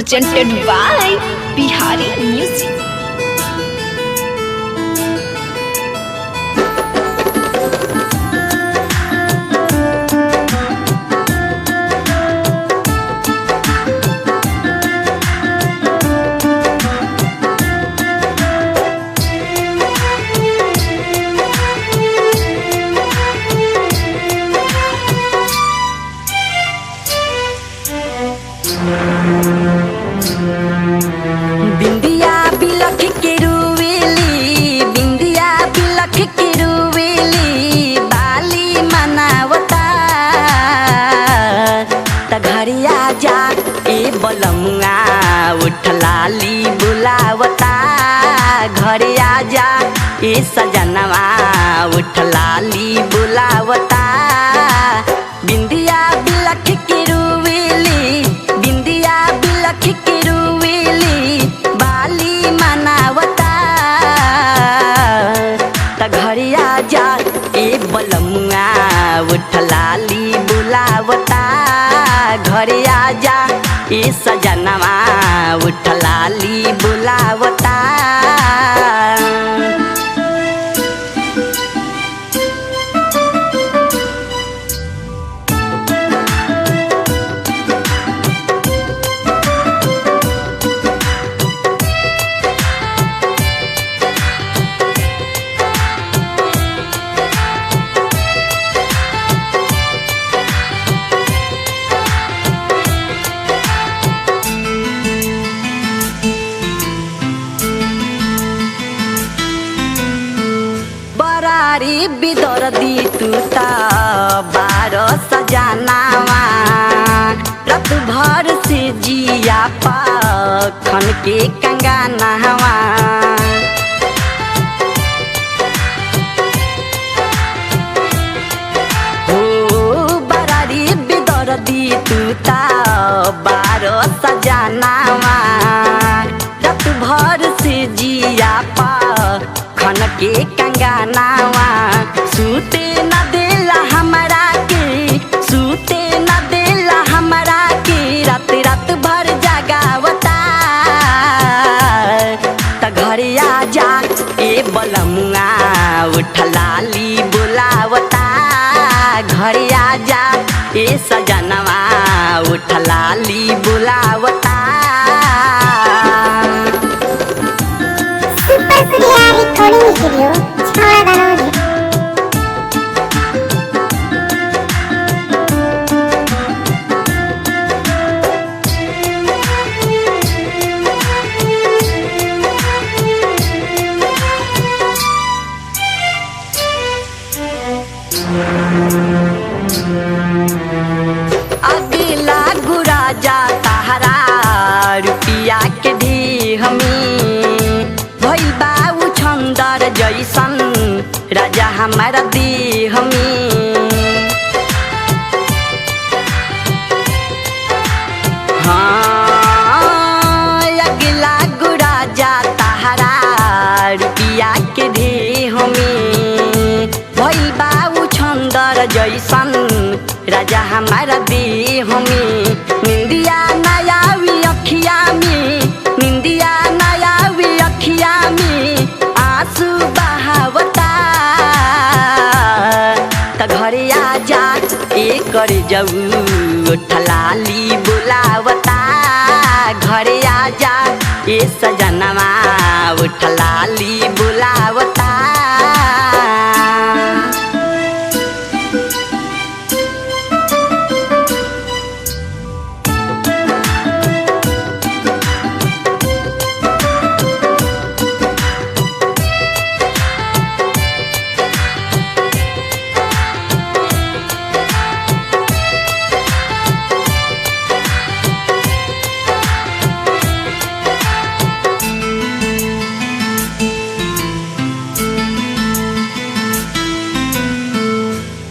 presented by Bihari Music. बिंदिया बिलख के रुवेली, बिंदिया बिलख के रुवेली, बाली मनावता त घरिया जा ए बलमुआ उठलाली बुलावता, घरिया जा ए सजनवा उठलाली बुलावता। बिंदिया बिलख के रुवेली, बिंदिया बिलख के रुवेली, बाली मनावता त घरिया जा ए बलमुआ उठलाली बुलावता, घरिया जा ए सजनवा उठलाली बुलावता। बरारी बिदरदी तू त बारो सजनावा, रात भर से जिया पखन के कंगनवा। हो बरारी बिदरदी तू त बारो सजनावा, रात भर से जिया खन के कंगनावा। सूते न देला हमरा के, सूते न देला हमरा के, रात रात भर जगावता त घरिया जा ए बलमुआ उठलाली बुलावता, घरिया जा ए सजनवा उठलाली बुलावता। रिकॉर्डिंग स्टूडियो छावड़ा दानोजी। अगला गुरा जा तहरा रुपिया के दी हमी, भई बाऊ छंदर जैसन राजा हमारा दी हमी। हाँ अगला गुरा जा तहरा रुपिया के दी हमी, भई बाऊ छंदर जैसन राजा हमारा दी हमी। निंदिया नयावी अखिया में, निंदिया नयावी अखिया में, आंसू बहावता त घरिया जा ए कर जाऊ उठलाली बुलावता, घरिया जा ए सजनवा उठलाली बुलावता।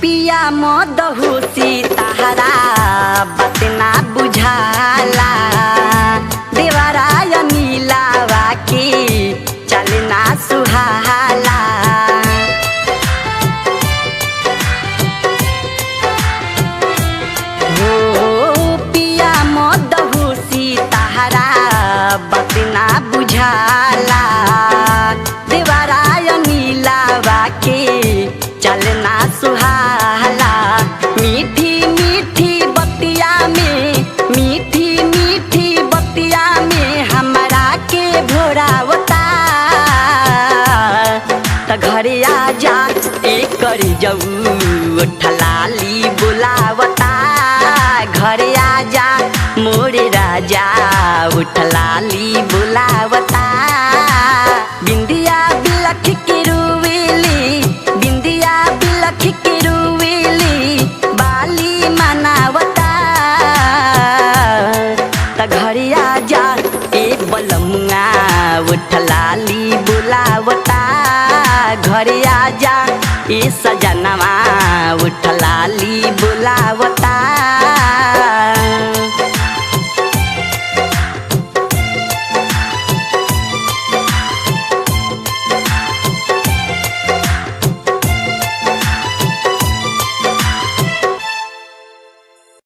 पिया मदहुसी तहरा बात ना बुझाला, देवराय नीलावा के चलना सुहाला। हो पिया मदहुसी तहरा बुझाला देवराय नीलावा के चलना सुहाला मीठी मीठी बतिया में मीठी मीठी बतिया में हमरा के भोरावता त घरे आजा एक करी जाऊ ठलाली बुलावता घरे आजा मोरे राजा उठलाली बुलावता बिंदिया बिलख के रुवेली बिंदिया बिलख के रुवेली बाली मनावता त घरे आजा ए बलमुआ उठलाली बुलावता घरे आजा ए सजनवा उठलाली बुलावता